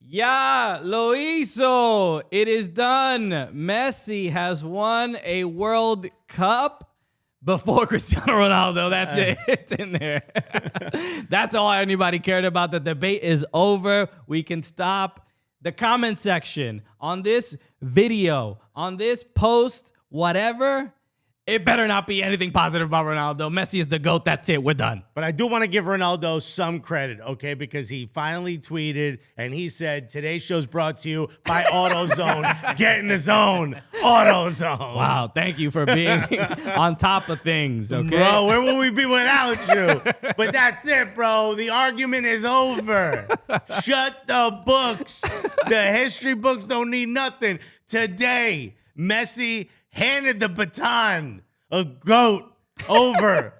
Ya lo hizo. It is done. Messi has won a World Cup before Cristiano Ronaldo. That's it. It's in there. That's all anybody cared about. The debate is over. We can stop. The comment section on this video, on this post, whatever, it better not be anything positive about Ronaldo. Messi is the GOAT. That's it. We're done. But I do want to give Ronaldo some credit, okay? Because he finally tweeted and he said, today's show's brought to you by AutoZone. Get in the zone. AutoZone. Wow. Thank you for being on top of things, okay? Bro, where would we be without you? But that's it, bro. The argument is over. Shut the books. The history books don't need nothing. Today, Messi handed the baton of GOAT over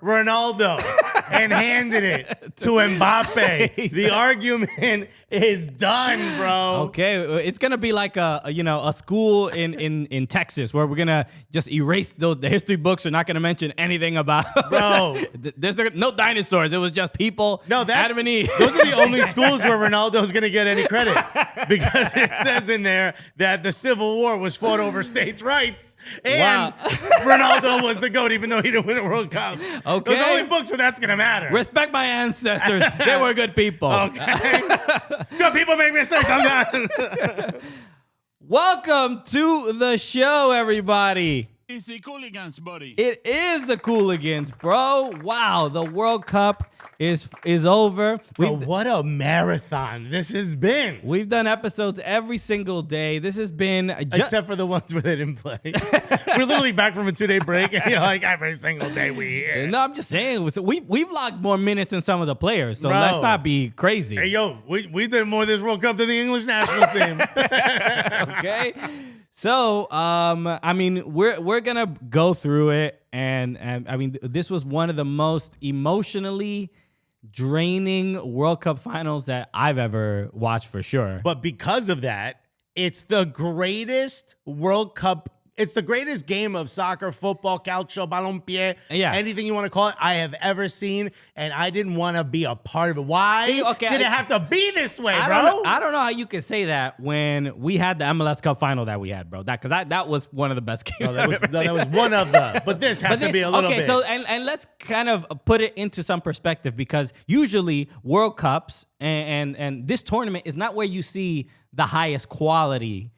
Ronaldo and handed it to Mbappe. The argument is done, bro. Okay, it's gonna be like a school in Texas where we're gonna just erase the history books. We're not gonna mention anything about Bro. There's no dinosaurs. It was just people. No, that's Adam and Eve. Those are the only schools where Ronaldo's gonna get any credit because it says in there that the Civil War was fought over states' rights, and Ronaldo was the GOAT, even though he didn't win a World Cup. Okay, those are the only books where that's gonna matter. Respect my ancestors. They were good people. Okay, good people make mistakes. I'm done. Welcome to the show, everybody. It's the Cooligans, buddy. It is the Cooligans, bro. Wow, the World Cup is over. Bro, what a marathon this has been. We've done episodes every single day. This has been except for the ones where they didn't play. We're literally back from a 2-day break, and you're like, every single day we here. No, I'm just saying, we've logged more minutes than some of the players, so Bro. let's not be crazy. Hey, yo, we did more this World Cup than the English national team. Okay, so I mean, we're gonna go through it, and I mean, this was one of the most emotionally draining World Cup finals that I've ever watched, for sure. But because of that, it's the greatest World Cup. It's the greatest game of soccer, football, calcio, balompié, anything you want to call it, I have ever seen, and I didn't want to be a part of it. Why did it have to be this way, bro? I don't know how you can say that when we had the MLS Cup final that we had, bro. That was one of the best games. That was one of the. But this has to be a little bit. Okay, so and let's kind of put it into some perspective, because usually World Cups and this tournament is not where you see the highest quality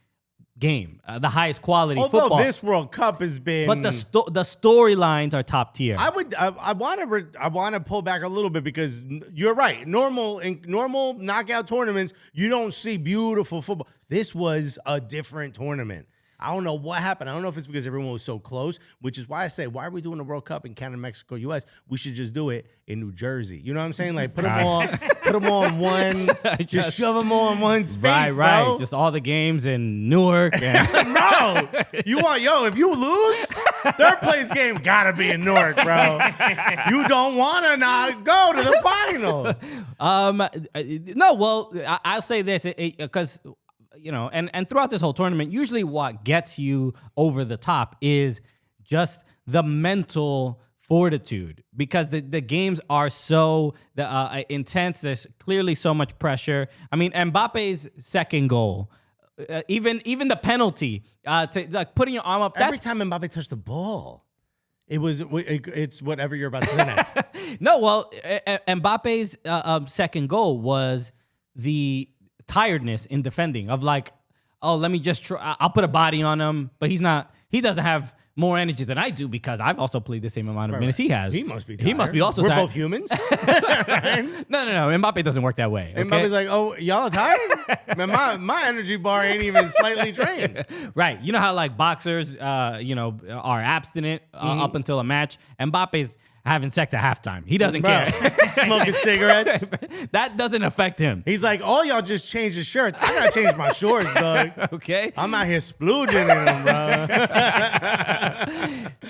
game, the highest quality football. Although this World Cup has been, but the storylines are top tier. I want to pull back a little bit, because you're right. In normal knockout tournaments, you don't see beautiful football. This was a different tournament. I don't know what happened. I don't know if it's because everyone was so close, which is why I say, why are we doing the World Cup in Canada, Mexico, U.S.? We should just do it in New Jersey. You know what I'm saying? Like, put them all in one, just shove them all in one space, right. bro. Just all the games in Newark. And bro, if you lose, third place game gotta be in Newark, bro. You don't want to not go to the final. No, well, I'll say this, because and throughout this whole tournament, usually what gets you over the top is just the mental fortitude, because the games are so intense. There's clearly so much pressure. I mean, Mbappe's second goal, even the penalty, to like putting your arm up. Every time Mbappe touched the ball, it's whatever you're about to say next. No, well, Mbappe's second goal was the tiredness in defending, of like, oh, let me just try. I'll put a body on him, but he doesn't have more energy than I do, because I've also played the same amount of minutes he has. He must be tired. He must be also We're tired. both humans. No. Mbappe doesn't work that way. Okay? Mbappe's like, oh, y'all are tired? Man, my energy bar ain't even slightly drained. Right. You know how like boxers, are abstinent up until a match. Mbappe's having sex at halftime. He doesn't care. Smoking cigarettes. That doesn't affect him. He's like, all y'all just changed his shirts. I gotta change my shorts, dog. Okay. I'm out here splooging in them, bro.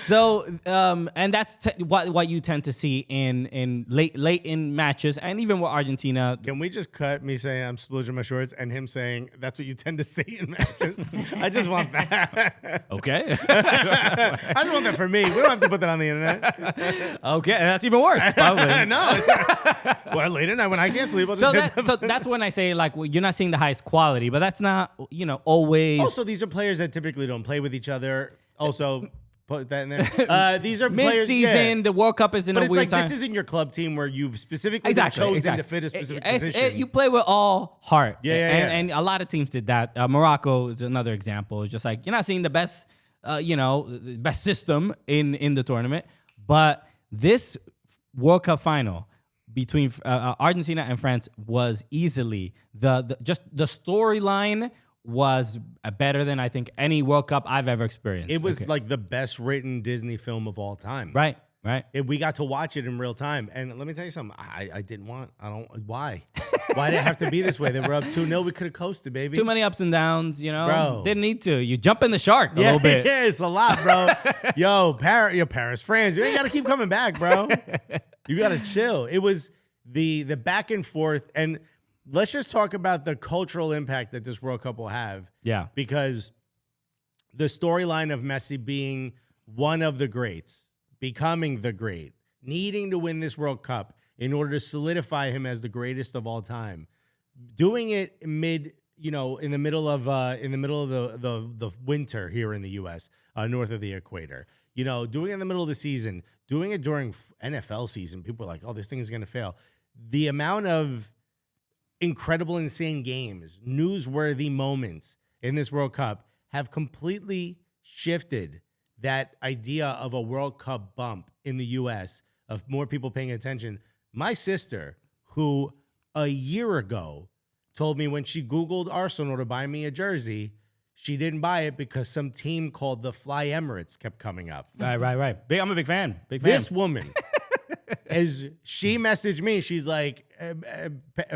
So, and that's what you tend to see in late in matches, and even with Argentina. Can we just cut me saying I'm splooging my shorts and him saying that's what you tend to see in matches? I just want that. Okay. I just want that for me. We don't have to put that on the internet. Okay, that's even worse. Probably. No. Well, late at night when I can't sleep, I'll just So that's when I say like you're not seeing the highest quality, but that's not always. Also, these are players that typically don't play with each other. Also, put that in there. These are players. Mid-season, Yeah. the World Cup is in But a it's weird like time. this isn't your club team where you've specifically been chosen to fit a specific position. You play with all heart. Yeah. And a lot of teams did that. Morocco is another example. It's just like you're not seeing the best, the best system in the tournament. But this World Cup final between Argentina and France was easily the storyline was better than I think any World Cup I've ever experienced. It was like the best written Disney film of all time. Right. We got to watch it in real time. And let me tell you something. Why? Why did it have to be this way? They were up 2-0. We could have coasted, baby. Too many ups and downs, Bro. Didn't need to. You jump in the shark a little bit. Yeah, it's a lot, bro. Paris, France. You ain't got to keep coming back, bro. You got to chill. It was the back and forth. And let's just talk about the cultural impact that this World Cup will have. Yeah. Because the storyline of Messi being one of the greats, becoming the great, needing to win this World Cup in order to solidify him as the greatest of all time, doing it in the middle of the winter here in the U.S., north of the equator, doing it in the middle of the season, doing it during NFL season. People are like, oh, this thing is going to fail. The amount of incredible, insane games, newsworthy moments in this World Cup have completely shifted that idea of a World Cup bump in the U.S., of more people paying attention. My sister, who a year ago told me when she Googled Arsenal to buy me a jersey, she didn't buy it because some team called the Fly Emirates kept coming up. Right. I'm a big fan. This woman, as she messaged me, she's like,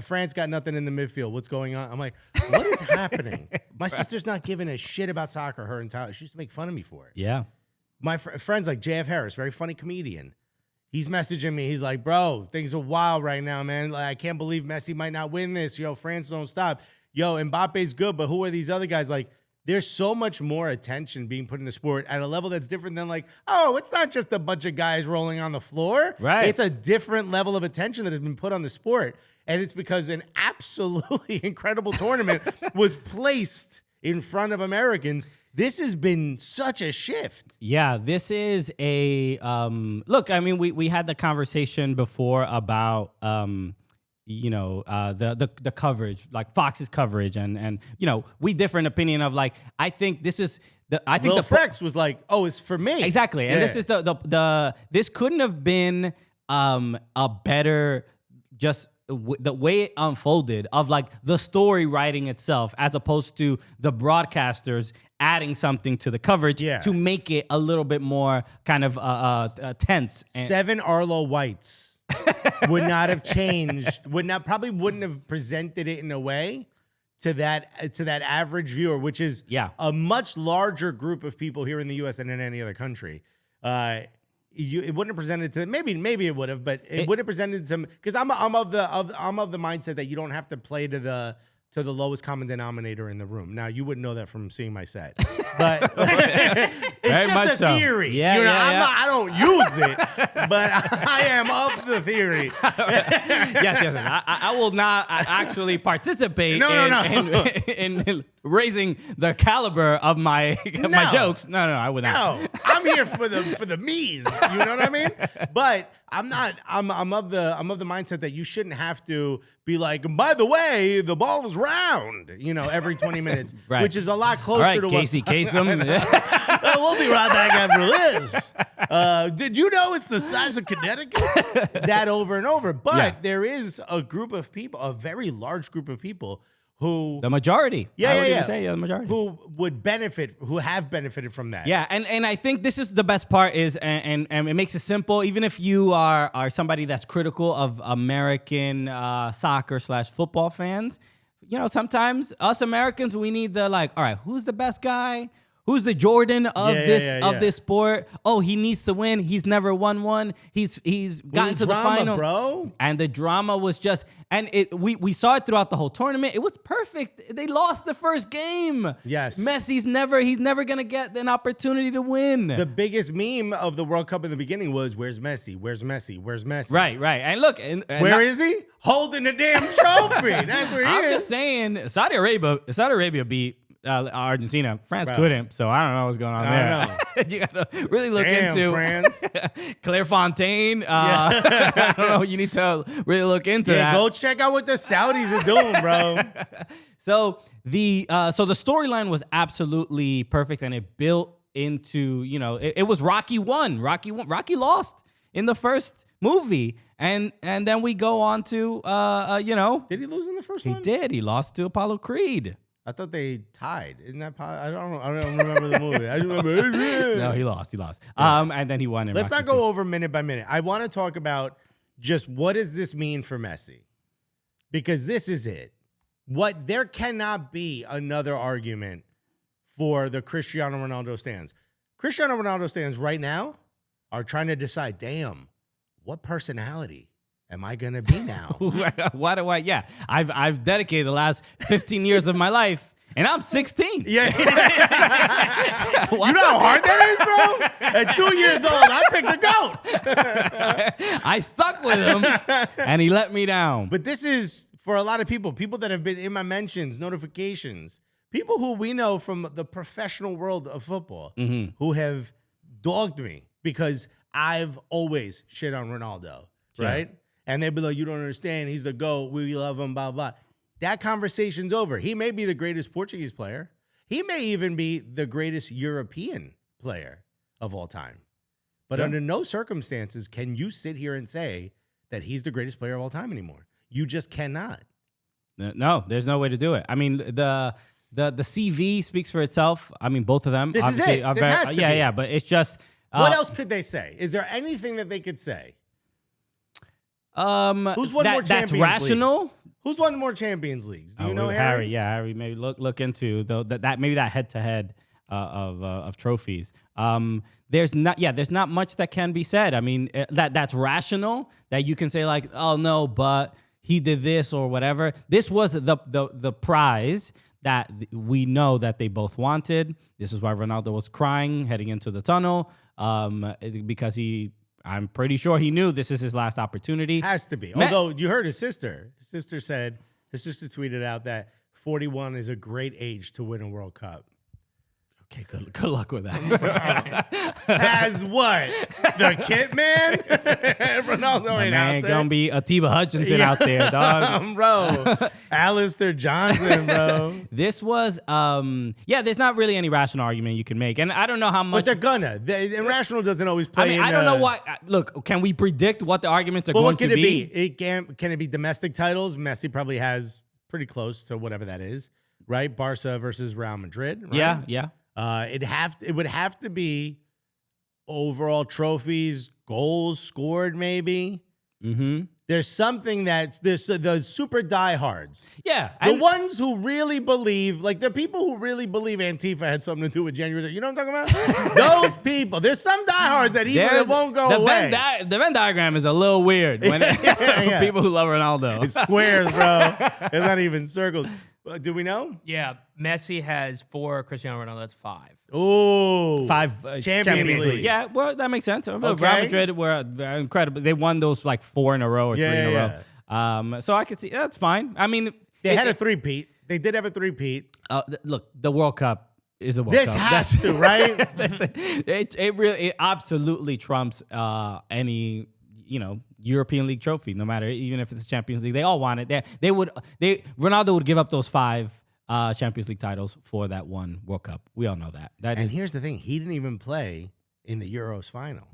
France got nothing in the midfield. What's going on? I'm like, what is happening? My sister's not giving a shit about soccer her entire. She used to make fun of me for it. Yeah. My friends like JF Harris, very funny comedian. He's messaging me. He's like, bro, things are wild right now, man. Like, I can't believe Messi might not win this. Yo, France don't stop. Yo, Mbappe's good, but who are these other guys? Like, there's so much more attention being put in the sport at a level that's different than like, oh, it's not just a bunch of guys rolling on the floor. Right. It's a different level of attention that has been put on the sport. And it's because an absolutely incredible tournament was placed in front of Americans. This has been such a shift. Yeah, this is a look. I mean, we had the conversation before about the coverage, like Fox's coverage, and we differ in opinion of like I think this is the Lil Frex was like, oh, it's for me. Exactly, and this is the this couldn't have been a better just. The way it unfolded of like the story writing itself as opposed to the broadcasters adding something to the coverage to make it a little bit more kind of tense. 7 Arlo Whites would not have changed, probably wouldn't have presented it in a way to that average viewer, which is a much larger group of people here in the U.S. than in any other country. It wouldn't have presented to maybe it would have, but it would have presented to because I'm of the mindset that you don't have to play to the lowest common denominator in the room. Now you wouldn't know that from seeing my set, but it's just a theory. I don't use it, but I am of the theory. yes. I will not actually participate in raising the caliber of my jokes. No, I would not. No, I'm here for the me's. You know what I mean? But I'm not. I'm of the mindset that you shouldn't have to be like. By the way, the ball is round. Every 20 minutes, right. Which is a lot closer right, to Casey Kasem. We'll be right back after this. Did you know it's the size of Connecticut? That over and over. But there is a group of people, a very large group of people. Who the majority? The majority who would benefit, who have benefited from that. Yeah, and I think this is the best part is, and it makes it simple. Even if you are somebody that's critical of American soccer / football fans, sometimes us Americans we need the like, all right, who's the best guy? who's the Jordan of Yeah. this sport. Oh, he needs to win. He's never won one. He's gotten to drama, the final, bro. And the drama was just, and we saw it throughout the whole tournament. It was perfect. They lost the first game. Yes. Messi's never gonna get an opportunity to win. The biggest meme of the World Cup in the beginning was, "Where's Messi? Where's Messi? Where's Messi?" Right. And look, and Where is he? Holding the damn trophy. That's where he I'm is. just saying, Saudi Arabia beat Argentina. France Bro. couldn't, so I don't know what's going on there. You gotta really look Damn, into France. Claire Fontaine. I don't know. You need to really look into Yeah, that. go check out what the Saudis are doing, bro. So the storyline was absolutely perfect, and it built into, it was Rocky won. Rocky lost in the first movie, and then we go on to Did he lose in the first he one? did. He lost to Apollo Creed. I thought they tied. Isn't that? I don't remember the movie. I just remember. No, he lost. And then he won. In Let's Rocky not go II. over minute by minute. I want to talk about just what does this mean for Messi, because this is it. There cannot be another argument for the Cristiano Ronaldo stands. Cristiano Ronaldo stands right now are trying to decide, damn, what personality am I gonna be now? Why do I? Yeah, I've dedicated the last 15 years of my life, and I'm 16. Yeah. You know how hard that is, bro? At 2 years old, I picked the GOAT. I stuck with him, and he let me down. But this is, for a lot of people that have been in my mentions, notifications, people who we know from the professional world of football, who have dogged me because I've always shit on Ronaldo, right? And they'd be like, you don't understand. He's the GOAT. We love him, blah, blah. That conversation's over. He may be the greatest Portuguese player. He may even be the greatest European player of all time. But under no circumstances can you sit here and say that he's the greatest player of all time anymore. You just cannot. No, there's no way to do it. I mean, the CV speaks for itself. I mean, both of them. This is obviously it. are This has to be. yeah. But it's just What else could they say? Is there anything that they could say? Who's won more that's Champions rational? Leagues? Who's won more Champions Leagues? Do you know Harry? Harry. Maybe look into that maybe that head to head of trophies. There's not much that can be said. I mean, that's rational, that you can say like, oh no, but he did this or whatever. This was the prize that we know that they both wanted. This is why Ronaldo was crying heading into the tunnel, because I'm pretty sure he knew this is his last opportunity. Has to be. Although you heard his sister. His sister tweeted out that 41 is a great age to win a World Cup. Okay, good luck with that. As what? The Kit Man? Ronaldo My ain't man out there. gonna be Atiba Hutchinson out there, dog. Bro. Alistair Johnson, bro. This was, there's not really any rational argument you can make. And I don't know how But much. they're gonna. Irrational doesn't always play. I mean, I don't know what. Look, can we predict what the arguments are Well, going what can to it be? be? Can it be domestic titles? Messi probably has pretty close to whatever that is, right? Barca versus Real Madrid. Right? Yeah. It would have to be overall trophies, goals scored, maybe. Mm-hmm. There's something there's the super diehards. Yeah. The ones who really believe, like the people who really believe Antifa had something to do with January. You know what I'm talking about? Those people. There's some diehards that even won't go away. The Venn diagram is a little weird when Yeah. people who love Ronaldo. It's squares, bro. It's not even circles. Do we know? Yeah, Messi has 4. Cristiano Ronaldo, that's 5. Ooh. 5 Champions Leagues. Yeah, well, that makes sense. Real Okay. Madrid were incredible. They won those like 4 in a row or 3 in a row. So I could see that's fine. I mean, They had a three-peat. They did have a three-peat. look, the World Cup is a World This Cup. has to, right? It absolutely trumps any European League trophy, no matter, even if it's a Champions League. They all want it. Ronaldo would give up those 5 Champions League titles for that one World Cup. We all know that. And here's the thing. He didn't even play in the Euros final.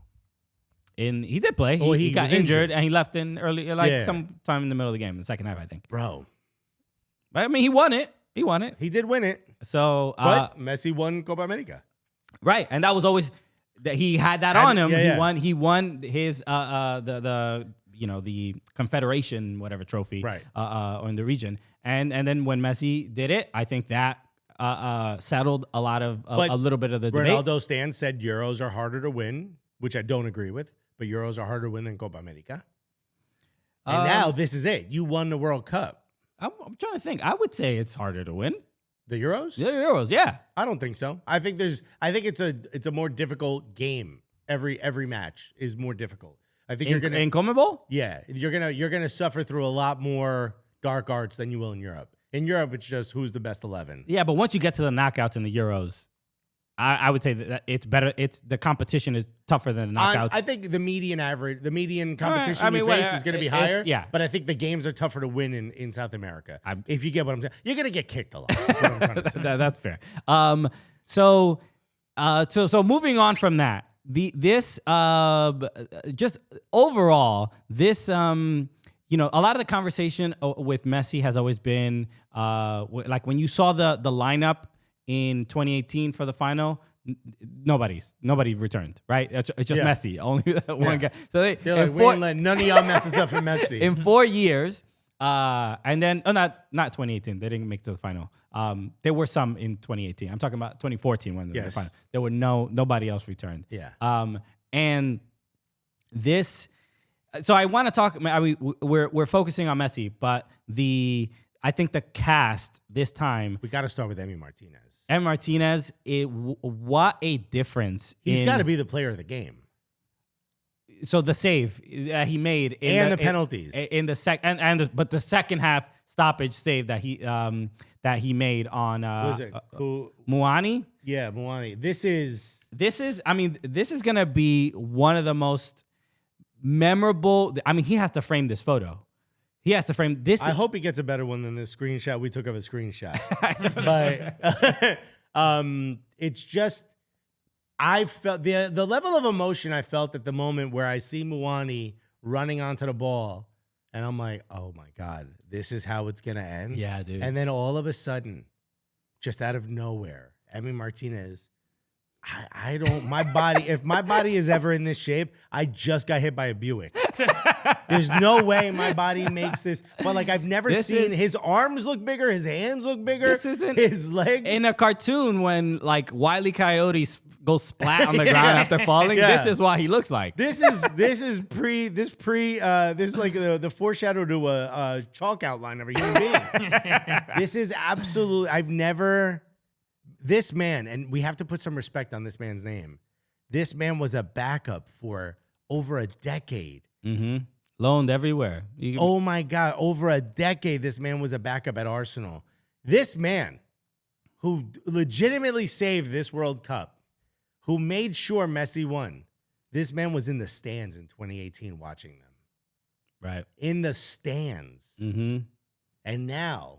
He did play. Oh, He he got was injured and he left in early, Yeah. sometime in the middle of the game, in the second half, I think. Bro, But I mean, he won it. he did win it. So, But Messi won Copa America. right, and that was always that he had that on him. yeah. He won his the Confederation whatever trophy, Right. in the region, and then when Messi did it, I think that settled a lot of But a little bit of the debate. Ronaldo Stan said Euros are harder to win, which I don't agree with, but Euros are harder to win than Copa America. And now this is it. You won the World Cup. I'm trying to think. I would say it's harder to win. The Euros? The Euros, yeah. I don't think so. I think it's a more difficult game. Every match is more difficult. I think In CONMEBOL? yeah, you're gonna suffer through a lot more dark arts than you will in Europe. In Europe, it's just who's the best 11. Yeah, but once you get to the knockouts in the Euros, I would say that it's better. It's the competition is tougher than the knockouts. I think the median competition I mean, you face is going to be higher. yeah. But I think the games are tougher to win in South America. If you get what I'm saying, you're going to get kicked a lot. That's what I'm trying to say. That's fair. So moving on from that, this just overall, this a lot of the conversation with Messi has always been like when you saw the lineup in 2018 for the final, nobody returned, right? It's just Yeah. Messi, only one guy. So They're like, we ain't letting none of y'all mess us up for Messi. in 4 years, and then not 2018. They didn't make it to the final. There were some in 2018. I'm talking about 2014 when they were Yes. final. There were nobody else returned. Yeah. And this, so I want to talk. We're focusing on Messi, but I think the cast this time, We got to start with Emi Martinez. and Martinez, what a difference! He's got to be the player of the game. So the save that he made in And the penalties. in the but the second half stoppage save that he made on What was it? Muani. Yeah, Muani. This is This is gonna be one of the most memorable. I mean, he has to frame this photo. He has to frame this. I hope he gets a better one than this screenshot we took of a screenshot. But it's just I felt the level of emotion I felt at the moment where I see Muani running onto the ball, and I'm like, oh my God, this is how it's gonna end. Yeah, dude. And then all of a sudden, just out of nowhere, Emi Martinez. I don't, my body, if my body is ever in this shape, I just got hit by a Buick. There's no way my body makes this. But like, I've never seen his arms look bigger, his hands look bigger, This isn't his legs. in a cartoon when like Wile E. Coyote goes splat on the ground after falling. Yeah. This is what he looks like. This is like the foreshadow to a chalk outline of a human being. This is absolutely, this man, and we have to put some respect on this man's name. This man was a backup for over a decade. Mm-hmm. Loaned everywhere. Oh my God, over a decade, this man was a backup at Arsenal. This man who legitimately saved this World Cup, who made sure Messi won, this man was in the stands in 2018 watching them. Right. In the stands. Mm-hmm. And now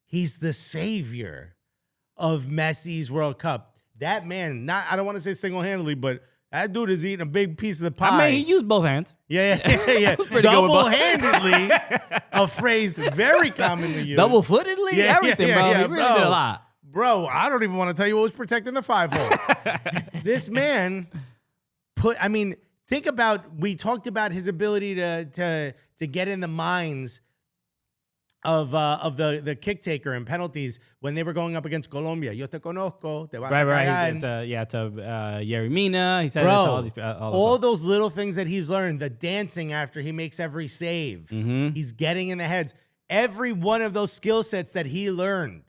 he's the savior of Messi's World Cup. That man, I don't want to say single-handedly, but that dude is eating a big piece of the pie. I mean, he used both hands. Yeah. pretty good with both. Double-handedly, a phrase very commonly used. Double-footedly, Yeah, everything, yeah, bro. yeah, He really did a lot. Bro, I don't even want to tell you what was protecting the 5-hole. This man think about, we talked about his ability to get in the minds of the kick taker and penalties when they were going up against Colombia. Yo te conozco, te vas a Right. cagar. To Yerry Mina. He said Bro, it's all all those little things that he's learned, the dancing after he makes every save, Mm-hmm. he's getting in the heads. Every one of those skill sets that he learned,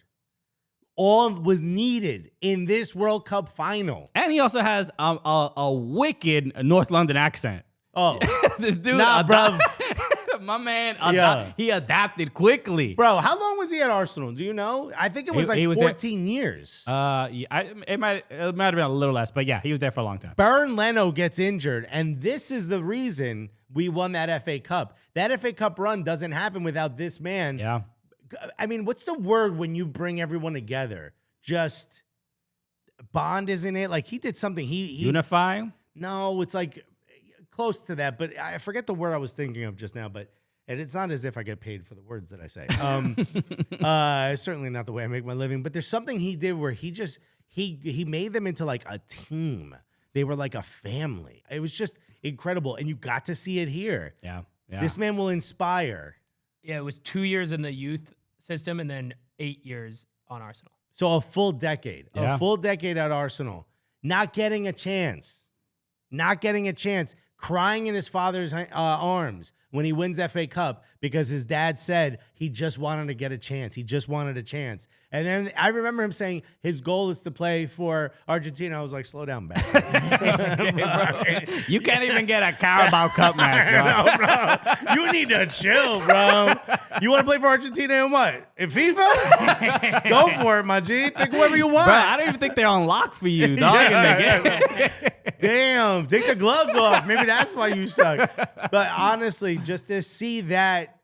all was needed in this World Cup final. And he also has a wicked North London accent. Oh, This dude, nah, bruv. my man, Yeah. he adapted quickly. Bro, how long was he at Arsenal? Do you know? I think it was He was there- 14 years. Yeah, it might have been a little less, but yeah, he was there for a long time. Bern Leno gets injured, and this is the reason we won that FA Cup. That FA Cup run doesn't happen without this man. Yeah. I mean, what's the word when you bring everyone together? Just bond, isn't it? Like he did something. He Unifying? No, it's like close to that, but I forget the word I was thinking of just now. And it's not as if I get paid for the words that I say. Certainly not the way I make my living. But there's something he did where he made them into like a team. They were like a family. It was just incredible, and you got to see it here. Yeah. This man will inspire. Yeah, it was 2 years in the youth system and then 8 years on Arsenal. So a full decade, Yeah. a full decade at Arsenal, not getting a chance, crying in his father's arms when he wins FA Cup because his dad said he just wanted to get a chance. He just wanted a chance. And then I remember him saying his goal is to play for Argentina. I was like, slow down, back. You can't even get a Carabao Cup match, bro. No, bro. You need to chill, bro. You want to play for Argentina in what? In FIFA? Go for it, my G. Pick whoever you want. Bro, I don't even think they're on lock for you, dog. in the game. Damn, take the gloves off. Maybe that's why you suck. But honestly, just to see that,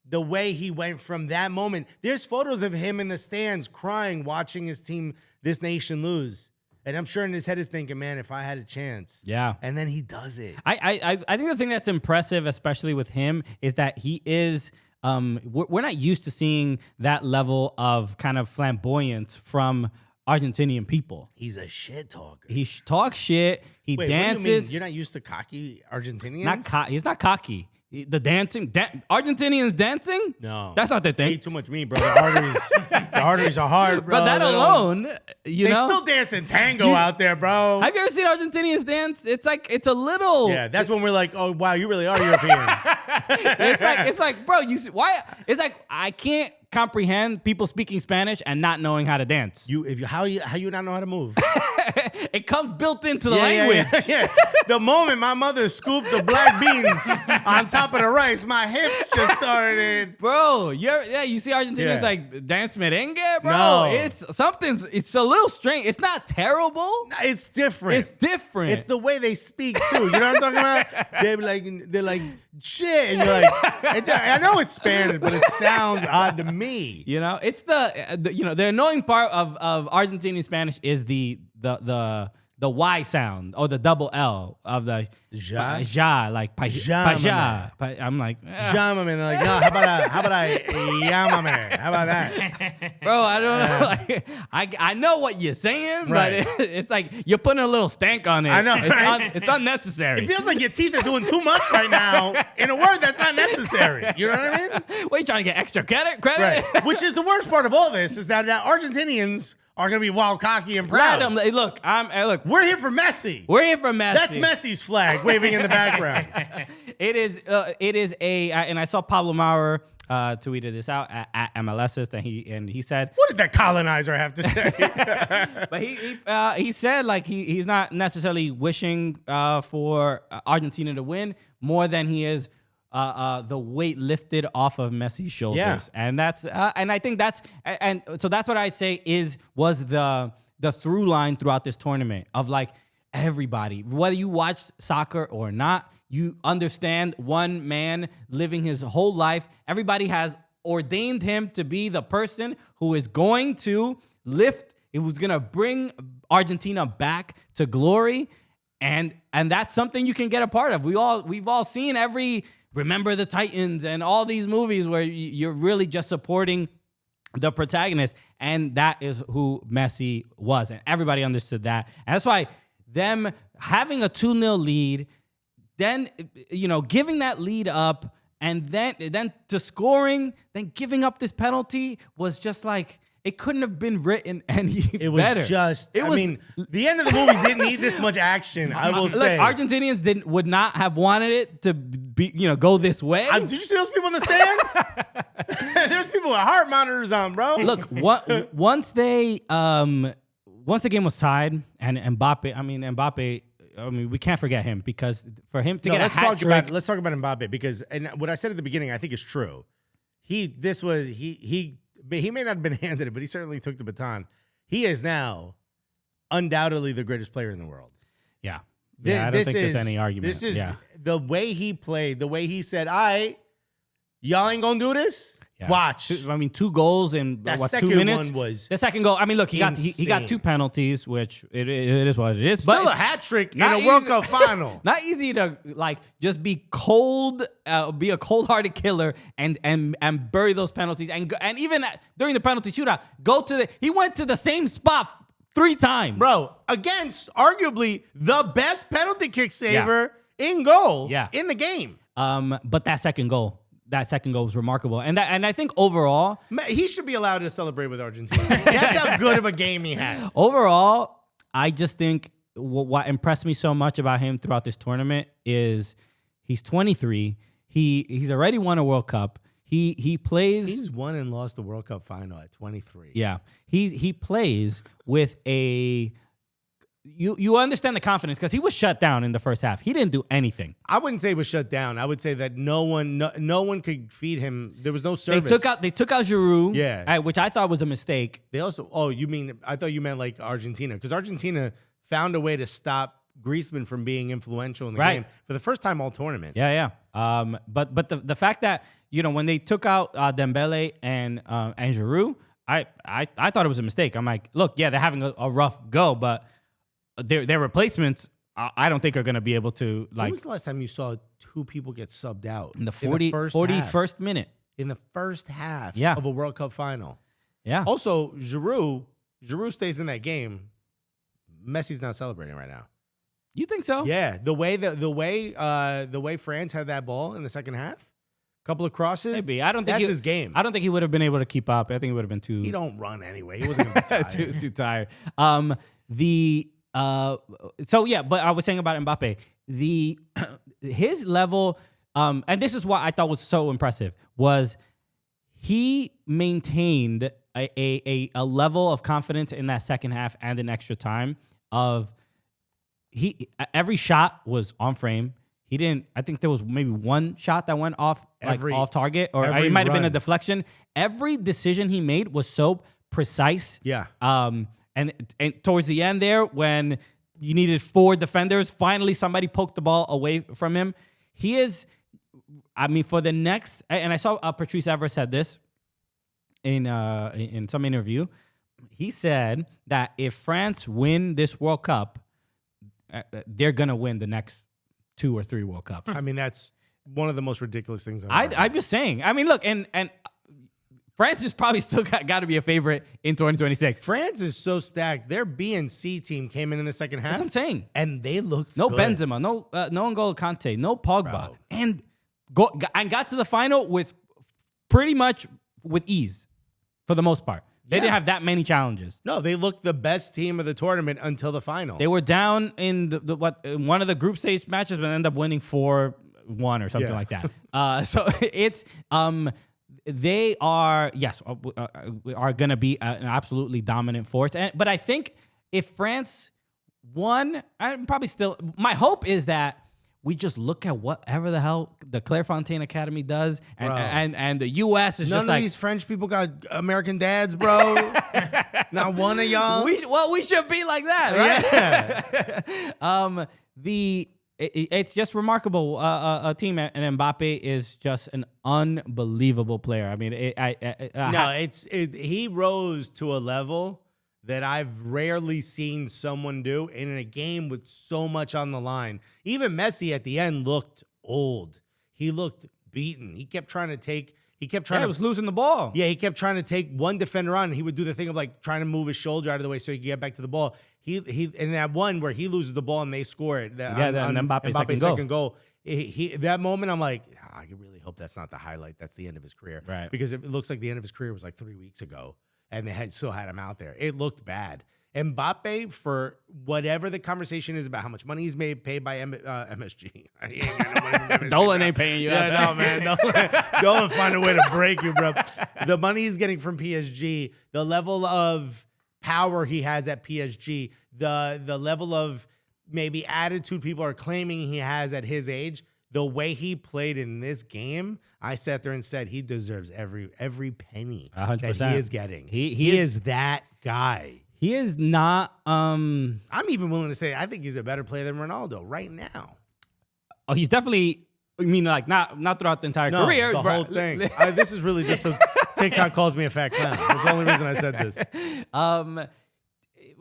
the way he went from that moment, there's photos of him in the stands crying, watching his team, this nation lose. And I'm sure in his head is thinking, man, if I had a chance. Yeah. And then he does it. I think the thing that's impressive, especially with him, is that he is. We're not used to seeing that level of kind of flamboyance from Argentinian people. He's a shit talker. He talks shit. He Wait, what do you mean? dances. You're not used to cocky Argentinians? He's not cocky. The dancing, Argentinians dancing? No. That's not their thing. Eat too much meat, bro. The arteries are hard, bro. But that They don't- alone, you They know. still dancing tango out there, bro. Have you ever seen Argentinians dance? It's like it's a little. Yeah, that's when we're like, oh wow, you really are European. It's like, bro, you see, why? It's like I can't comprehend people speaking Spanish and not knowing how to dance. How you not know how to move? It comes built into the Yeah, language. yeah. The moment my mother scooped the black beans on top of the rice, my hips just started. Bro, you see Argentinians Yeah. like dance merengue, bro. No. It's a little strange. It's not terrible. It's different. It's different. It's the way they speak too. You know what I'm talking about? They're like shit, and you're like, I know it's Spanish, but it sounds odd to me. You know, it's the annoying part of Argentinian Spanish is the Y sound or the double L of the Ja? ja, like pa Ja, ja. I'm like, Llámame. They're like, no, how about I llámame? How about that? bro, I don't know. Like, I know what you're saying, Right. but it's like you're putting a little stank on it. I know, It's, right? it's unnecessary. It feels like your teeth are doing too much right now in a word that's not necessary. You know what I mean? What, you trying to get extra credit? Right. Which is the worst part of all this is that Argentinians are going to be wild, cocky, and proud. Let 'em- hey, look, We're here for Messi. we're here for Messi. That's Messi's flag waving in the background. It is and I saw Pablo Maurer tweeted this out at MLSist, and he said, What did that colonizer have to say? but he said like he's not necessarily wishing for Argentina to win more than he is the weight lifted off of Messi's shoulders, Yeah. and that's and I think and so that's what I'd say was the through line throughout this tournament of like everybody, whether you watched soccer or not, you understand one man living his whole life. Everybody has ordained him to be the person who is going to lift. It was gonna bring Argentina back to glory, and that's something you can get a part of. We've all seen Remember the Titans and all these movies where you're really just supporting the protagonist, and that is who Messi was, and everybody understood that. And that's why them having a 2-0 lead, then giving that lead up, and then to scoring, then giving up this penalty was just like it couldn't have been written any It was better. the end of the movie didn't need this much action, I will say. Argentinians would not have wanted it to be, go this way. Did you see those people in the stands? There's people with heart monitors on, bro. Look, once the game was tied, and Mbappe, we can't forget him, because for him to get a hat trick. Let's talk about Mbappe, because and what I said at the beginning I think is true. He may not have been handed it, but he certainly took the baton. He is now undoubtedly the greatest player in the world. Yeah. I don't think there's any argument. This is the way he played, the way he said, all right, y'all ain't gonna do this? Yeah. Watch. 2 goals in That 2 second minutes. one was the second goal. Look, he got insane. 2 penalties, which it is what it is. Still but a hat trick in not a World easy- Cup final. Not easy to just be cold, be a cold-hearted killer, and bury those penalties, and even during the penalty shootout, he went to the same spot 3 times, Bro, against arguably the best penalty kick saver in goal Yeah. in the game. But that second goal that second goal was remarkable. And I think overall, He should be allowed to celebrate with Argentina. That's how good of a game he had. overall, I just think what impressed me so much about him throughout this tournament is he's 23. He's already won a World Cup. He plays. He's won and lost the World Cup final at 23. Yeah, he plays with a. You understand the confidence because he was shut down in the first half. He didn't do anything. I wouldn't say it was shut down. I would say that no one could feed him. There was no service. They took out Giroud, Yeah. which I thought was a mistake. They also. Oh, I thought you meant like Argentina, because Argentina found a way to stop Griezmann from being influential in the Right. game for the first time all tournament. Yeah. But the fact that when they took out Dembele and Giroud, I thought it was a mistake. I'm like, look, yeah, they're having a rough go, but their replacements, I don't think are going to be able to When like was the last time you saw two people get subbed out in the first half? 41st minute. In the first half Yeah. of a World Cup final. Yeah. Also, Giroud stays in that game. Messi's not celebrating right now. You think so? Yeah, the way France had that ball in the second half, couple of crosses. Maybe. I don't think that's his game. I don't think he would have been able to keep up. I think he would have been too He don't run anyway. He wasn't gonna be tired. too tired. But I was saying about Mbappe, his level, and this is what I thought was so impressive, was he maintained a level of confidence in that second half and in extra time of every shot was on frame. He didn't. I think there was maybe one shot that went off off target, or it might have been a deflection. Every decision he made was so precise. Yeah. And towards the end there, when you needed 4 defenders, finally somebody poked the ball away from him. He is. I mean, for the next, and I saw Patrice Evra said this in some interview. He said that if France win this World Cup, they're gonna win the next 2 or 3 World Cups. I mean, that's one of the most ridiculous things I've ever heard. I'm just saying. I mean, look, and France is probably still got to be a favorite in 2026. France is so stacked. Their B and C team came in the second half. That's what I'm saying. And they looked No good. Benzema, no N'Golo Kante, no Pogba, Bro. and got to the final with pretty much with ease for the most part. They didn't have that many challenges. No, they looked the best team of the tournament until the final. They were down in one of the group stage matches, but ended up winning 4-1 or something Yeah. like that. So it's they are are going to be an absolutely dominant force. But I think if France won, I'm probably still. My hope is that we just look at whatever the hell the Clairefontaine Academy does, and the U.S. is None just of like these French people got American dads, bro. Not one of y'all. we should be like that, right? Yeah. It's just remarkable. A team, and Mbappe is just an unbelievable player. I mean, He rose to a level that I've rarely seen someone do in a game with so much on the line. Even Messi at the end looked old. He looked beaten. He kept trying to was losing the ball. Yeah, he kept trying to take one defender on, and he would do the thing of like trying to move his shoulder out of the way so he could get back to the ball. He in that one where he loses the ball and they score it. On Mbappe's second goal. That moment, I'm like, I really hope that's not the highlight. That's the end of his career. Right. Because it looks like the end of his career was like 3 weeks ago, and they still had him out there. It looked bad. Mbappe, for whatever the conversation is about how much money he's paid by MSG. He ain't got no money from MSG, Dolan bro. ain't paying you. Yeah, no, man. Dolan find a way to break you, bro. The money he's getting from PSG, the level of power he has at PSG, the level of maybe attitude people are claiming he has at his age, the way he played in this game, I sat there and said he deserves every penny 100%. that he is getting. He is that guy. He is not. I'm even willing to say I think he's a better player than Ronaldo right now. Oh, he's definitely. I mean, like not throughout the entire No, career. the bro. whole thing. This is really just so TikTok calls me a fat clown. That's the only reason I said this.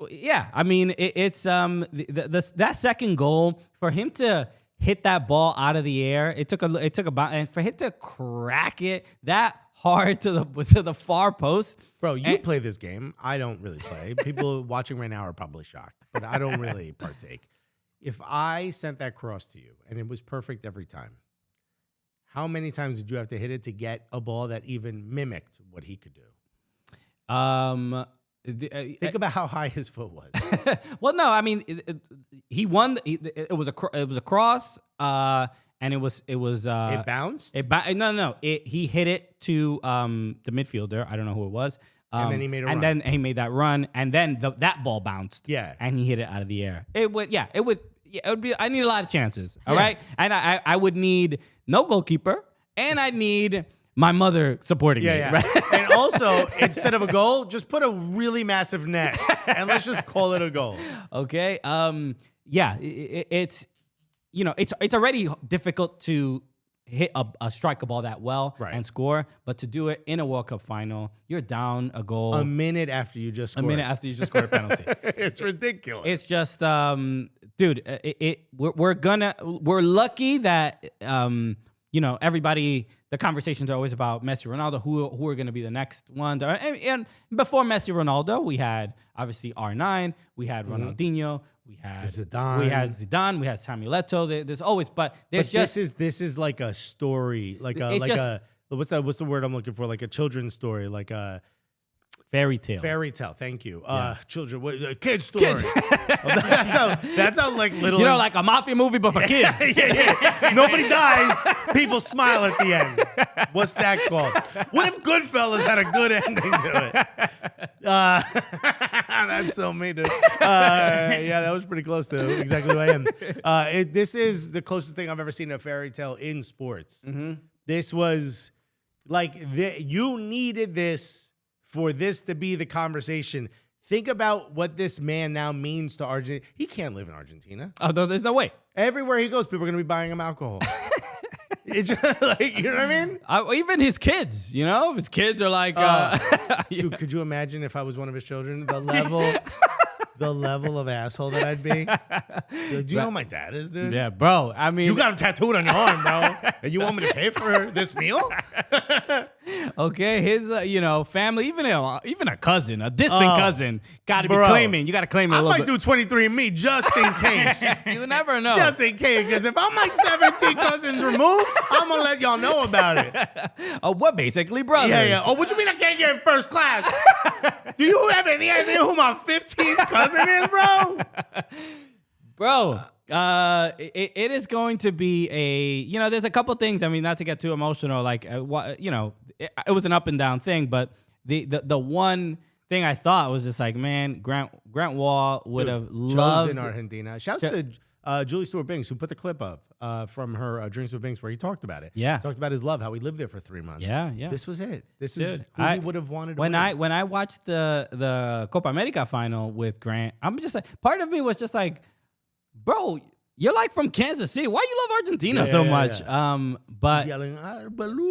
Yeah, I mean, it's that second goal for him to hit that ball out of the air. It took about, and for him to crack it that hard to the far post. Bro, you play this game. I don't really play. People watching right now are probably shocked, but I don't really partake. If I sent that cross to you and it was perfect every time, how many times did you have to hit it to get a ball that even mimicked what he could do? Think about how high his foot was. Well, no, I mean, he won. It was a cross, and it was It bounced, no. He hit it to the midfielder. I don't know who it was. and then he made a run. And then he made that run, and then that ball bounced. Yeah. And he hit it out of the air. It would be. I need a lot of chances. All right, and I would need no goalkeeper, and I need my mother supporting me. Right? And also, instead of a goal, just put a really massive net, and let's just call it a goal. Okay. Yeah. It's it's already difficult to hit strike a ball that well Right. and score, but to do it in a World Cup final, you're down a goal A minute after you just scored. a minute after you just scored a penalty. It's ridiculous. It's just, dude. We're lucky that everybody. The conversations are always about Messi, Ronaldo, who are going to be the next ones. And before Messi, Ronaldo, we had obviously R9, we had Ronaldinho, we had Zidane, we had Samuel Eto'o. There's always, but this is like a story, what's the word I'm looking for? Like a children's story, like a fairy tale. fairy tale. Thank you. Children, kids story. that's how like little. Like a mafia movie, but for kids. yeah. Nobody dies. People smile at the end. What's that called? What if Goodfellas had a good ending to it? That's so me, dude. Yeah, that was pretty close to exactly who I am. This is the closest thing I've ever seen to a fairy tale in sports. Mm-hmm. This was like you needed this for this to be the conversation. Think about what this man now means to Argentina. He can't live in Argentina. Oh, no, there's no way. Everywhere he goes, people are going to be buying him alcohol. It's just like, you know what I mean? Even his kids, his kids are like, Dude, could you imagine if I was one of his children? The level of asshole that I'd be. Dude, do you know who my dad is, dude? yeah, bro. I mean, You got him tattooed on your arm, bro. And you want me to pay for this meal? okay, his family, even a cousin, a distant cousin, got to be Bro. claiming. You got to claim it a I little might bit. do 23andMe just in case. You never know. Just in case. Because if I'm like 17 cousins removed, I'm going to let y'all know about it. Oh, we're basically brothers. Yeah. Oh, what you mean I can't get in first class? Do you have any idea who my 15th cousin is, bro? Bro, it is going to be there's a couple things. I mean, not to get too emotional, like, it was an up and down thing, but the one thing I thought was just like, man, Grant Wall would have loved. Chosen Argentina. Shouts to Julie Stewart-Binks, who put the clip up from her Drinks with Binks where he talked about it. Yeah. Talked about his love, how he lived there for 3 months. Yeah. This was it. This Dude, is who he would have wanted to when win. when I watched the Copa America final with Grant, I'm just like, part of me was just like, bro, you're like from Kansas City. Why you love Argentina so much? Yeah. But Yelling, "Arbalú."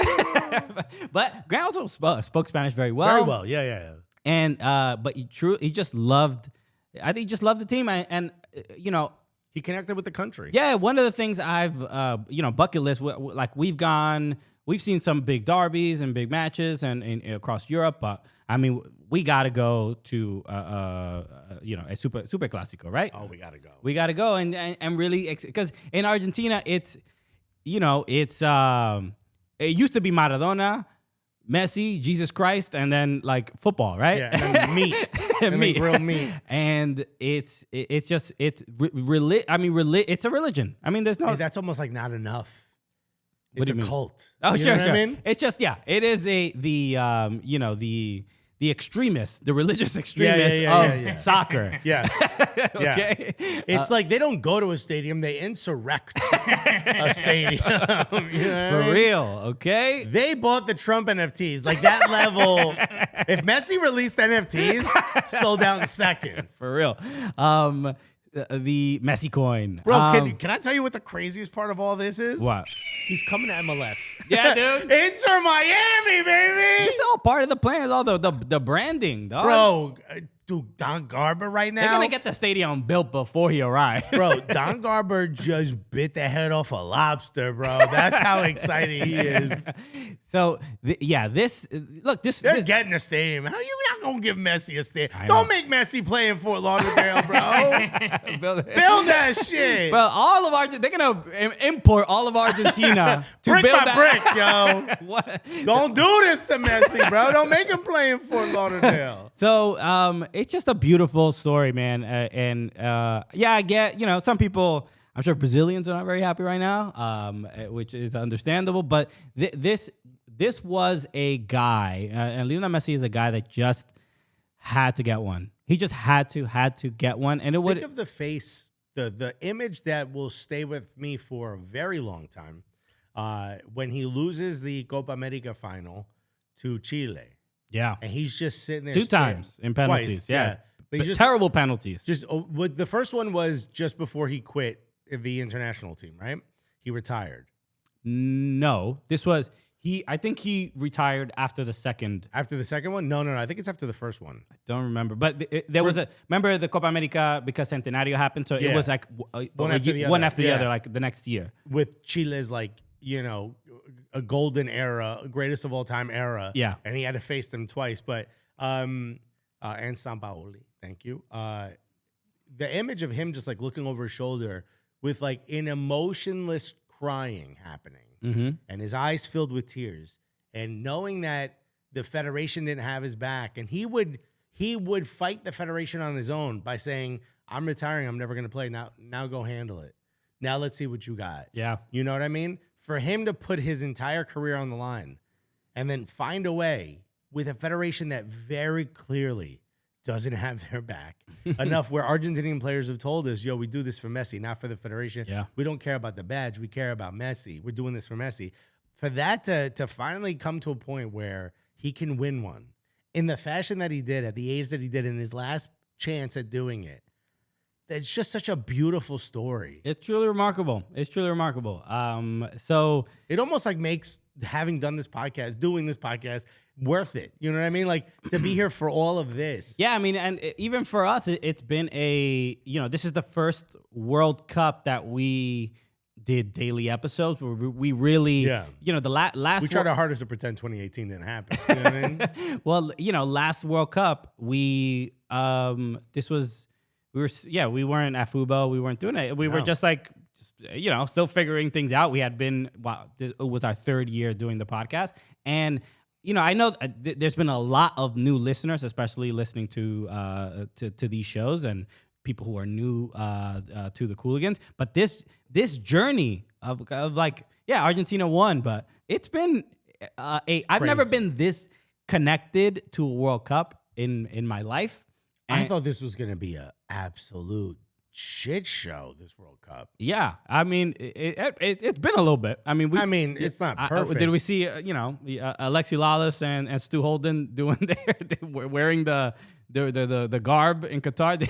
but Grant also spoke Spanish very well. Very well. Yeah. And but he just loved. I think he just loved the team, and He connected with the country. yeah. One of the things I've bucket list, like we've seen some big derbies and big matches and across Europe, but I mean we got to go to a super clásico, right? Oh, we got to go. We got to go and really, because in Argentina it used to be Maradona, Messi, Jesus Christ, and then like football, right? Yeah, and then meat. And then grilled meat. And it's a religion. I mean, there's no. Hey, that's almost like not enough. What It's do you a mean? cult. Oh, You sure, know what sure. I mean? It's just, it is the extremists, the religious extremists of soccer. Yeah. Okay. It's like they don't go to a stadium, they insurrect a stadium. You know what I For mean? real, okay? They bought the Trump NFTs. Like that level. If Messi released NFTs, sold out in seconds. For real. The Messi coin. Bro, can I tell you what the craziest part of all this is? What? He's coming to MLS. Yeah, dude. Inter Miami, baby. It's all part of the plan. It's all the branding, dog. Bro, dude, Don Garber right They're now. gonna get the stadium built before he arrives. Bro, Don Garber just bit the head off a lobster, bro. That's how excited he is. So this They're getting a stadium. How you not gonna give Messi a stadium? Don't make Messi play in Fort Lauderdale, bro. build Build that shit. Well, all of Argentina, they're gonna import all of Argentina to Brick build by that. brick, yo. What? Don't do this to Messi, bro. Don't make him play in Fort Lauderdale. So it's just a beautiful story, man. Yeah, I get, some people, I'm sure Brazilians are not very happy right now, which is understandable. But this was a guy, and Lionel Messi is a guy that just had to get one. He just had to get one, and it would. Think of the face, the image that will stay with me for a very long time. When he loses the Copa America final to Chile. Yeah, And he's just sitting there two times in penalties. Twice, Yeah. But he's just terrible penalties. the first one was just before he quit the international team, right? He retired. No, this was I think he retired after the second. After the second one? No. I think it's after the first one. Don't remember, but there was remember the Copa America because Centenario happened, so it Yeah. was like One after the one other. after the Yeah. other, like the next year. With Chile's a golden era, greatest of all time era. Yeah. And he had to face them twice. But and Sampaoli, thank you. The image of him just like looking over his shoulder with like an emotionless crying happening. Mm-hmm. And his eyes filled with tears, and knowing that the Federation didn't have his back, and he would fight the Federation on his own by saying, "I'm retiring. I'm never going to play. Now go handle it. Now let's see what you got." Yeah. You know what I mean? For him to put his entire career on the line, and then find a way with a Federation that very clearly doesn't have their back enough, where Argentinian players have told us, yo, we do this for Messi, not for the Federation. Yeah. We don't care about the badge. We care about Messi. We're doing this for Messi. For that to finally come to a point where he can win one in the fashion that he did, at the age that he did, in his last chance at doing it, that's just such a beautiful story. It's truly remarkable. So It almost like makes having done this podcast, doing this podcast, worth it. You know what I mean? Like to be here for all of this. yeah, I mean, and even for us, it's been this is the first World Cup that we did daily episodes where we really, the last. We tried our hardest to pretend 2018 didn't happen. You know what I mean? Well, last World Cup, we weren't at Fubo. We weren't doing it. We were just like, still figuring things out. We had been, it was our third year doing the podcast. And, I know there's been a lot of new listeners, especially listening to these shows and people who are new to the Cooligans. But this journey of Argentina won, but it's been I've never been this connected to a World Cup in my life. I thought this was going to be an absolute shit show, this World Cup. Yeah, I mean, it's been a little bit. I mean, it's not perfect. Did we see, Alexi Lawless and Stu Holden doing wearing the garb in Qatar?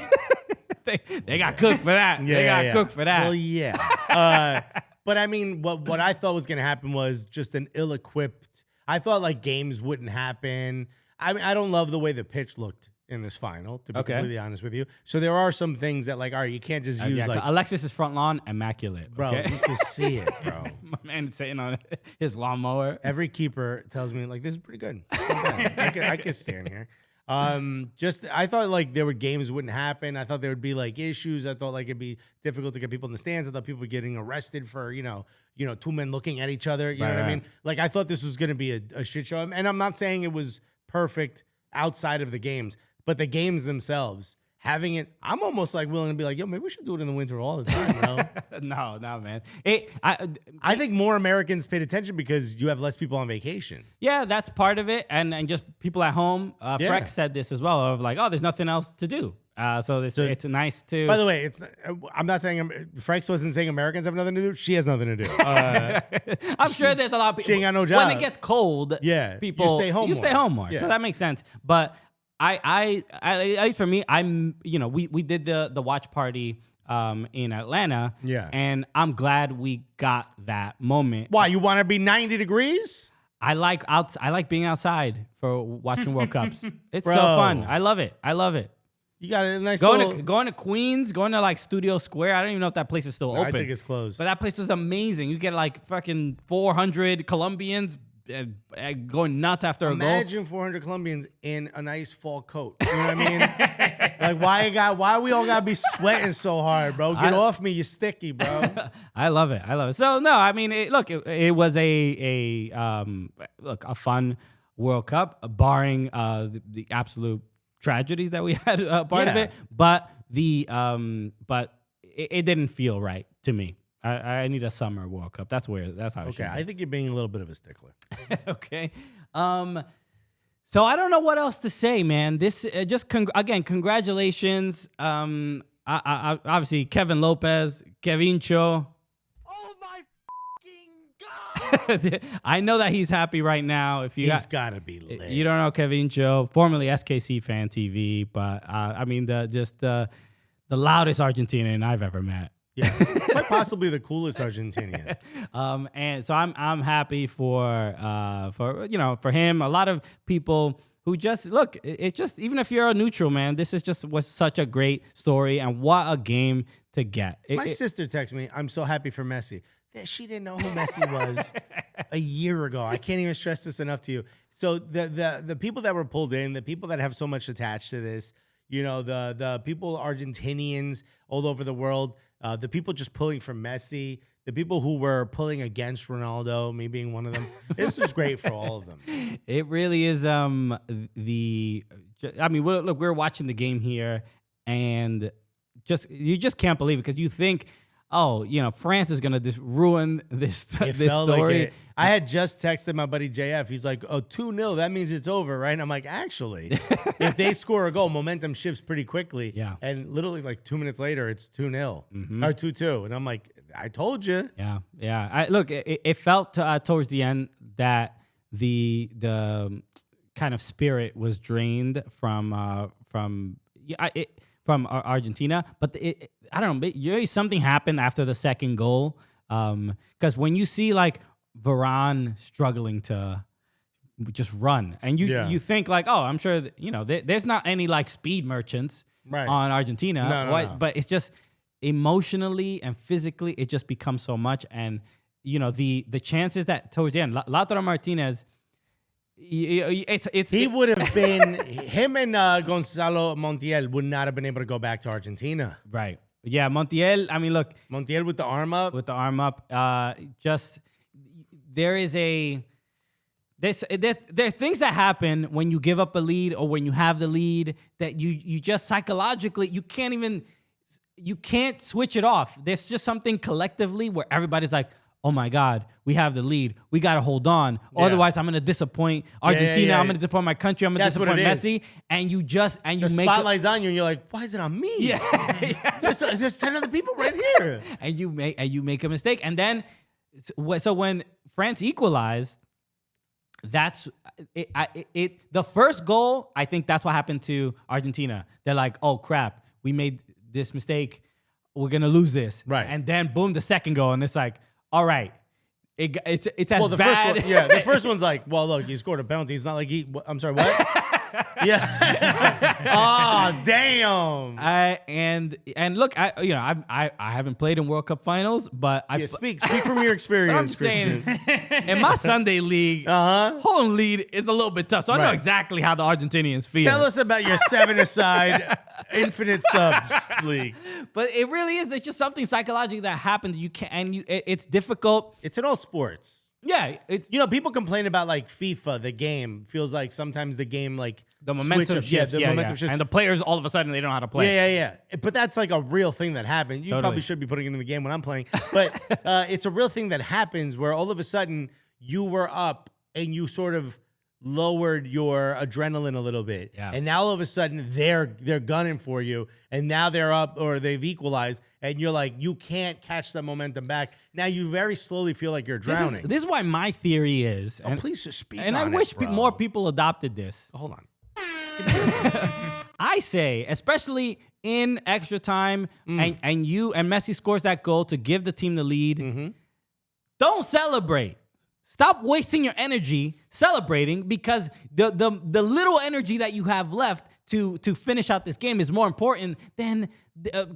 They got cooked for that. They got cooked for that. Well, yeah. But I mean, what I thought was going to happen was just an ill-equipped. I thought like games wouldn't happen. I mean, I don't love the way the pitch looked in this final, to be completely honest with you. So there are some things that like, all right, you can't just use like Alexis's front lawn, immaculate. Bro, okay? you should see it, bro. My man is sitting on his lawnmower. Every keeper tells me like, this is pretty good. I could stand here. I thought like there were games wouldn't happen. I thought there would be like issues. I thought like it'd be difficult to get people in the stands. I thought people were getting arrested for, two men looking at each other. You know what I mean? Like I thought this was going to be a shit show. And I'm not saying it was perfect outside of the games, but the games themselves, having it, I'm almost like willing to be like, yo, maybe we should do it in the winter all the time, No, man. I think more Americans paid attention because you have less people on vacation. Yeah, that's part of it. And just people at home. Frex said this as well, of like, oh, there's nothing else to do. So it's nice to. By the way, I'm not saying Franks wasn't saying Americans have nothing to do. She has nothing to do. I'm sure there's a lot of people. She ain't got no job. When it gets cold, people you stay home. You stay home more. Yeah. So that makes sense. But I at least for me, we did the watch party in Atlanta. Yeah. And I'm glad we got that moment. Why, you want to be 90 degrees? I like being outside for watching World Cups. It's Bro. so fun. I love it. You got a nice Going to Queens, going to like Studio Square. I don't even know if that place is still open. I think it's closed. But that place was amazing. You get like fucking 400 Colombians going nuts after a goal. Imagine 400 Colombians in a nice fall coat. You know what I mean? Like why we all gotta be sweating so hard, bro? Get off me, you sticky, bro. I love it. So no, I mean, it was a fun World Cup, barring the absolute tragedies that we had part of it. But it didn't feel right to me. I need a summer World Cup. That's how it should be. I think you're being a little bit of a stickler. Okay. So I don't know what else to say, man. This again, congratulations. I obviously Kevin Lopez, Kevincho. Oh my fucking God. I know that he's happy right now. If you He's gotta be lit. you don't know Kevincho, formerly SKC Fan TV, but I mean the loudest Argentinian I've ever met. Yeah, quite possibly the coolest Argentinian. And so I'm happy for him. A lot of people who just look. It just, even if you're a neutral, man, this was such a great story, and what a game to get. My sister texted me, "I'm so happy for Messi." She didn't know who Messi was a year ago. I can't even stress this enough to you. So the people that were pulled in, the people that have so much attached to this, you know, the people, Argentinians all over the world. The people just pulling for Messi, the people who were pulling against Ronaldo, me being one of them. This was great for all of them. It really is. I mean, we're watching the game here, and you just can't believe it because you think, oh, France is gonna just ruin this story. Like I had just texted my buddy JF. He's like, "Oh, 2-0. That means it's over, right?" And I'm like, actually, if they score a goal, momentum shifts pretty quickly. Yeah. And literally like 2 minutes later, it's 2-0 or 2-2. And I'm like, I told you. Yeah. It felt towards the end that the kind of spirit was drained from Argentina, but I don't know. Something happened after the second goal, because when you see like Varane struggling to just run, and you think like, oh, I'm sure there's not any like speed merchants on Argentina, No. But it's just emotionally and physically it just becomes so much, and the chances that towards the end, Lautaro Martinez. He would have been him and Gonzalo Montiel would not have been able to go back to Argentina. Right. Yeah, Montiel. I mean, look, Montiel with the arm up. There are things that happen when you give up a lead or when you have the lead that you just psychologically you can't switch it off. There's just something collectively where everybody's like, oh my God, we have the lead. We got to hold on. Yeah. Otherwise, I'm going to disappoint Argentina. Yeah. I'm going to disappoint my country. I'm going to disappoint Messi. And you the make spotlight's on you, and you're like, why is it on me? Yeah. There's 10 other people right here. and you make a mistake. And then, so when France equalized, that's it. The first goal, I think that's what happened to Argentina. They're like, oh crap, we made this mistake. We're going to lose this. Right. And then boom, the second goal. And it's like, all right, it's as the bad. First one, the first one's like, well, look, he scored a penalty. It's not like I'm sorry, what? Yeah. Oh, damn. And look, I haven't played in World Cup finals, but speak from your experience. I'm saying, in my Sunday league, home lead is a little bit tough, so I know exactly how the Argentinians feel. Tell us about your 7-a-side infinite subs league. But it really is. It's just something psychologically that happens. You can't, and it's difficult. It's in all sports. Yeah, it's people complain about like FIFA. The game feels like sometimes the game like the momentum shifts. Momentum shifts, and the players all of a sudden they don't know how to play. Yeah. But that's like a real thing that happened. You probably should be putting it in the game when I'm playing, but it's a real thing that happens where all of a sudden you were up and you sort of lowered your adrenaline a little bit, and now all of a sudden they're gunning for you, and now they're up or they've equalized, and you're like, you can't catch that momentum back. Now you very slowly feel like you're drowning. This is why my theory is. And please just speak. And on I wish it, bro. more people adopted this. Hold on. I say, especially in extra time, and Messi scores that goal to give the team the lead. Don't celebrate. Stop wasting your energy celebrating, because the little energy that you have left, to finish out this game is more important than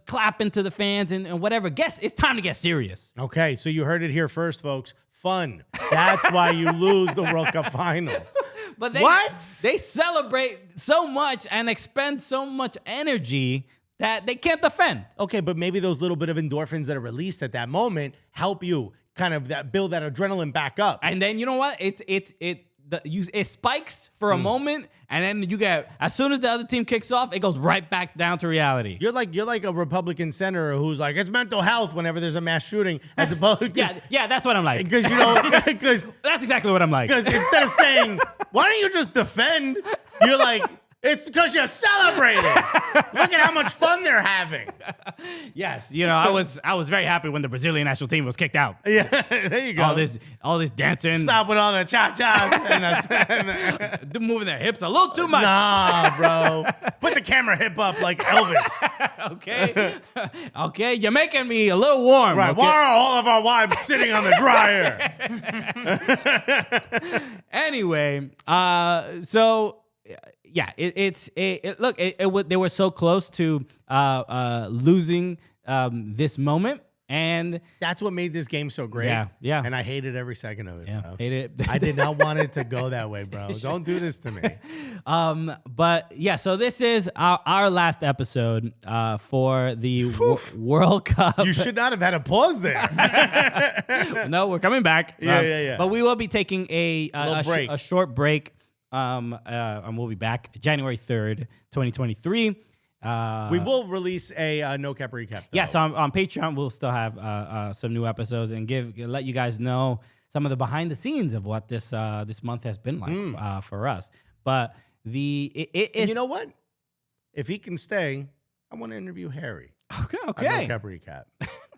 clapping to the fans and whatever. Guess it's time to get serious. Okay, so you heard it here first, folks. Fun. That's why you lose the World Cup final. But What? They celebrate so much and expend so much energy that they can't defend. Okay, but maybe those little bit of endorphins that are released at that moment help you kind of build that adrenaline back up. And then you know what? It spikes for a moment, and then you get, as soon as the other team kicks off, it goes right back down to reality. You're like a Republican senator who's like, it's mental health whenever there's a mass shooting, as opposed Yeah, that's what I'm like. because because That's exactly what I'm like. instead of saying, why don't you just defend, you're like, it's because you're celebrating. Look at how much fun they're having. Yes, I was very happy when the Brazilian national team was kicked out. Yeah, there you go. All this dancing, Stop with all the cha-cha. they're moving their hips a little too much. Nah, bro. Put the camera hip up like Elvis. Okay, okay, you're making me a little warm. Right. Okay? Why are all of our wives sitting on the dryer? Anyway, so yeah, they were so close to losing this moment, and That's what made this game so great. Yeah. And I hated every second of it, bro. hated it. I did not want it to go that way, bro. Don't do this to me. But yeah, so this is our last episode for the World Cup. You should not have had a pause there. No, we're coming back. Yeah. But we will be taking a break. a short break. And we'll be back January 3rd, 2023. We will release a no cap recap. Though. Yes, on Patreon we'll still have some new episodes and let you guys know some of the behind the scenes of what this month has been like for us. But And it's you know what? If he can stay, I want to interview Harry. okay. On no cap recap.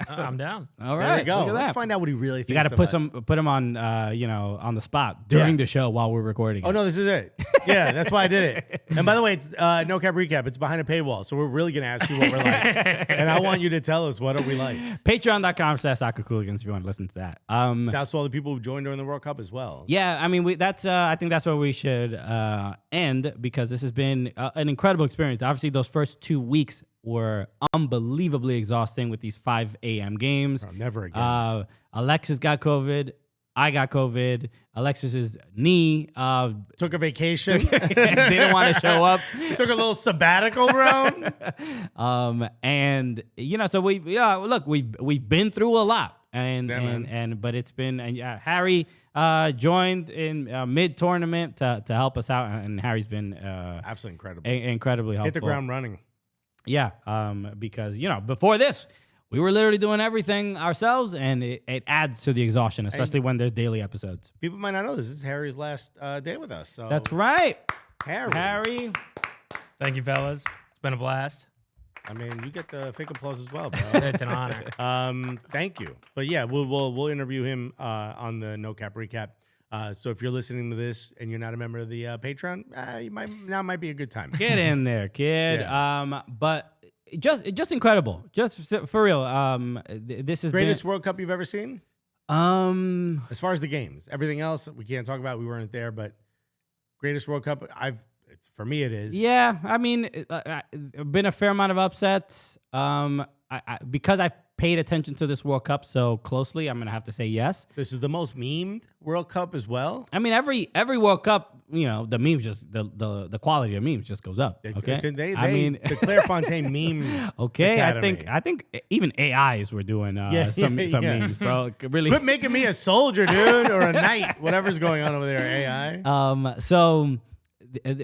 I'm down. All right, There we go. look at Let's that. find out what he really thinks. You got to of put us. put him on on the spot during the show while we're recording. Oh no, this is it. Yeah, that's why I did it. And by the way, it's no cap recap. It's behind a paywall, so we're really gonna ask you what we're like, and I want you to tell us what are we like. Patreon.com/soccercooligans if you want to listen to that. Shouts to all the people who joined during the World Cup as well. Yeah, I mean, I think that's where we should end because this has been an incredible experience. Obviously, those first 2 weeks were unbelievably exhausting with these 5 a.m. games. Oh, never again. Alexis got COVID. I got COVID. Alexis's knee Took a vacation. didn't want to show up. Took a little sabbatical, bro. And so we've been through a lot, but it's been Harry joined in mid tournament to help us out, and Harry's been Absolutely incredible. incredibly helpful. Hit the ground running. Yeah, because before this, we were literally doing everything ourselves, and it adds to the exhaustion, especially when there's daily episodes. People might not know this is Harry's last day with us. So That's right, Harry. Thank you, fellas. It's been a blast. I mean, you get the fake applause as well, bro. It's an honor. Thank you. But yeah, we'll interview him on the No Cap Recap. So if you're listening to this and you're not a member of the Patreon, now might be a good time. get in there, kid. Yeah. But just incredible, just for real. This is Greatest World Cup you've ever seen? As far as the games, everything else we can't talk about. We weren't there, but greatest World Cup for me it is. Yeah, I mean, been a fair amount of upsets. Because I've paid attention to this World Cup so closely, I'm gonna have to say yes. This is the most memed World Cup as well. I mean, every World Cup, the memes just the quality of memes just goes up. Okay, The Claire Fontaine meme. okay, Academy. I think even AIs were doing some memes, bro. Really, Quit making me a soldier, dude, or a knight, whatever's going on over there, AI.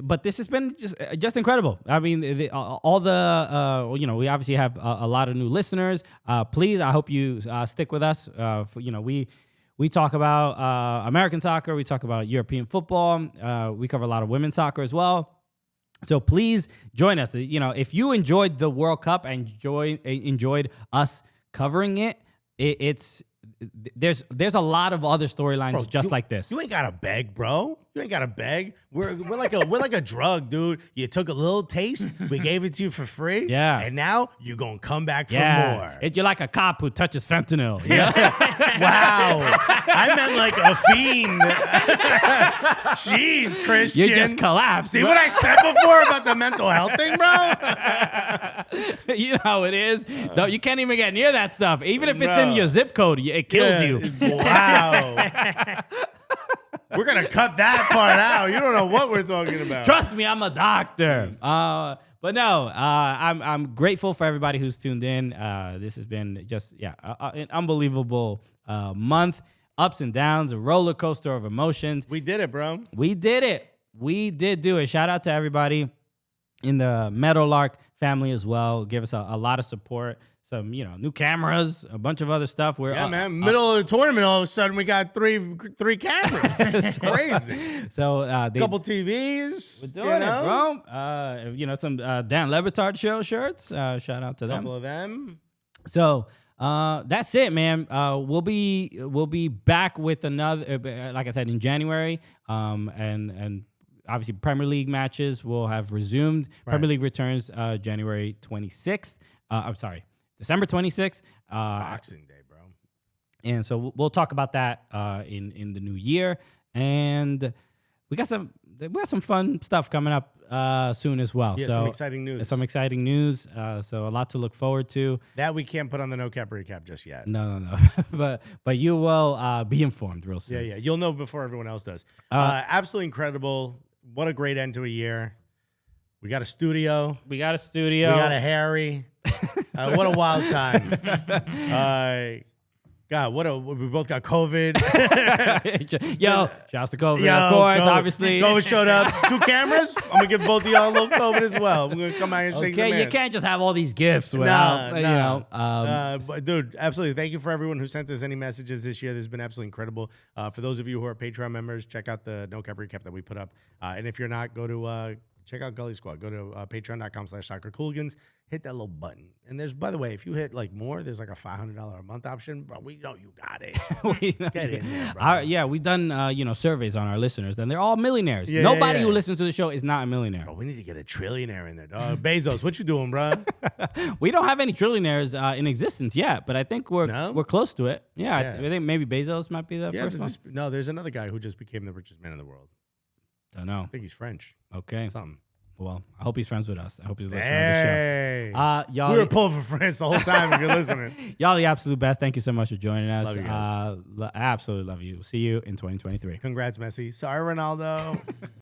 But this has been just incredible. I mean, we obviously have a lot of new listeners. Please, I hope you stick with us. We talk about American soccer. We talk about European football. We cover a lot of women's soccer as well. So please join us. If you enjoyed the World Cup and enjoyed us covering it, it's there's a lot of other storylines Bro, just like this. You ain't gotta beg, bro. You ain't gotta beg. We're like a drug, dude. You took a little taste, we gave it to you for free. Yeah. And now you're gonna come back for yeah, more. you're like a cop who touches fentanyl. Yeah, Wow. I meant like a fiend. Jeez, Christian. you just collapse. See what I said before about the mental health thing, bro? You know how it is. No, you can't even get near that stuff. Even if it's in Bro. your zip code, it kills you. Wow. We're gonna cut that part out. You don't know what we're talking about. Trust me, I'm a doctor. But no, I'm grateful for everybody who's tuned in. This has been just an unbelievable month. Ups and downs, a roller coaster of emotions. We did it, bro. We did it. We did do it. Shout out to everybody in the Meadowlark family as well. Give us a lot of support. Some, new cameras, a bunch of other stuff. Yeah, man. Middle of the tournament, all of a sudden we got three cameras. It's crazy. So they Couple TVs. we're doing it, bro. Some Dan Le Batard show shirts. Shout out to them. Couple of them. So that's it, man. We'll be back with another, like I said, in January. And obviously Premier League matches will have resumed. Right. Premier League returns January 26th. I'm sorry, December 26th. Boxing Day, bro. And so we'll talk about that in the new year. And we got some fun stuff coming up soon as well. Yeah, so some exciting news. Some exciting news. So a lot to look forward to. That we can't put on the No Cap Recap just yet. No. but you will be informed real soon. Yeah. You'll know before everyone else does. Absolutely incredible. What a great end to a year. We got a studio. We got a studio. We got a Harry. What a wild time. God, we both got COVID. Yo, shouts to COVID, Yo, of course, COVID. obviously. COVID showed up. 2 cameras. I'm gonna give both of y'all a little COVID as well. We're gonna come out and shake some Okay, you hands. can't just have all these gifts without, But dude, absolutely. Thank you for everyone who sent us any messages this year. This has been absolutely incredible. For those of you who are Patreon members, check out the No Cap Recap that we put up. And if you're not, go to check out Gully Squad. Go to patreon.com/soccercooligans. Hit that little button. And there's, by the way, if you hit like more, there's like a $500 a month option. Bro, we know you got it. Get in there, bro. We've done surveys on our listeners, and they're all millionaires. Yeah, Nobody yeah. who listens to the show is not a millionaire. Bro, we need to get a trillionaire in there, dog. Bezos, what you doing, bro? We don't have any trillionaires in existence yet, but I think we're close to it. Yeah, Yeah. I think maybe Bezos might be the Yeah, first one. no, there's another guy who just became the richest man in the world. Don't know. I think he's French. Okay. Something. Well, I hope he's friends with us. I hope he's listening to the show. Y'all, We were pulling for France the whole time if you're listening. y'all the absolute best. Thank you so much for joining us. Love you guys. Absolutely love you. See you in 2023. Congrats, Messi. Sorry, Ronaldo.